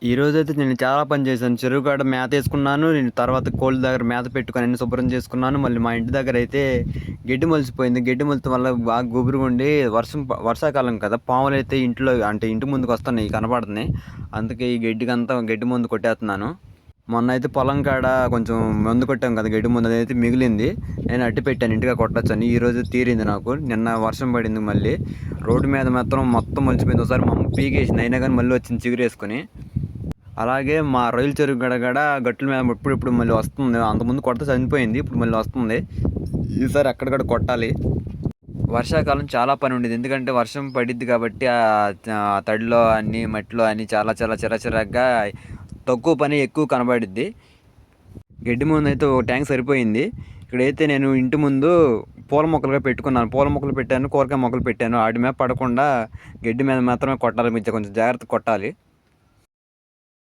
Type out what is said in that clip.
ఈరోజైతే నేను చాలా పని చేశాను. చెరువు కాడ మేతేసుకున్నాను. నేను తర్వాత కోళ్ళ దగ్గర మేత పెట్టుకొని అన్నీ శుభ్రం చేసుకున్నాను. మళ్ళీ మా ఇంటి దగ్గరైతే గడ్డి మొలిచిపోయింది. గడ్డి మొలచడం వల్ల బాగా గుబురుగుండి వర్షాకాలం కదా! పాములైతే ఇంట్లో అంటే ఇంటి ముందుకొస్తున్నాయి కనపడుతున్నాయి. అందుకే ఈ గడ్డికంతా గడ్డి మందు కొట్టేస్తున్నాను. మొన్నైతే పొలం కాడ కొంచెం మందు కొట్టాం కదా! గడ్డి మందు అదైతే మిగిలింది. నేను అట్టి పెట్టాను ఇంటికాడ కొట్టొచ్చని. ఈరోజు తీరింది నాకు. నిన్న వర్షం పడింది మళ్ళీ. రోడ్డు మీద మొత్తం మొలిచిపోయింది. ఒకసారి మా అమ్మ పీకేసింది. అయినా కానీ మళ్ళీ వచ్చింది చిగురేసుకొని. అలాగే మా రొయ్యల చెరువు గడ గట్టుల మీద ఇప్పుడిప్పుడు మళ్ళీ వస్తుంది. అంతకుముందు కొడితే చనిపోయింది. ఇప్పుడు మళ్ళీ వస్తుంది. ఈసారి అక్కడికక్కడ కొట్టాలి. వర్షాకాలం చాలా పని ఉండేది. ఎందుకంటే వర్షం పడిద్ది కాబట్టి తడిలో అన్నీ మట్టిలో అన్నీ చాలా చాలా చిరాచిరాగ్గా తక్కువ పని ఎక్కువ కనబడిద్ది. గడ్డి మందు అయితే ఒక ట్యాంక్ సరిపోయింది. ఇక్కడైతే నేను ఇంటి ముందు పూల మొక్కలుగా పెట్టుకున్నాను. పూల మొక్కలు పెట్టాను, కూరగాయ మొక్కలు పెట్టాను. వాటి మీద పడకుండా గడ్డి మీద మాత్రమే కొట్టాలి. కొంచెం జాగ్రత్తగా కొట్టాలి.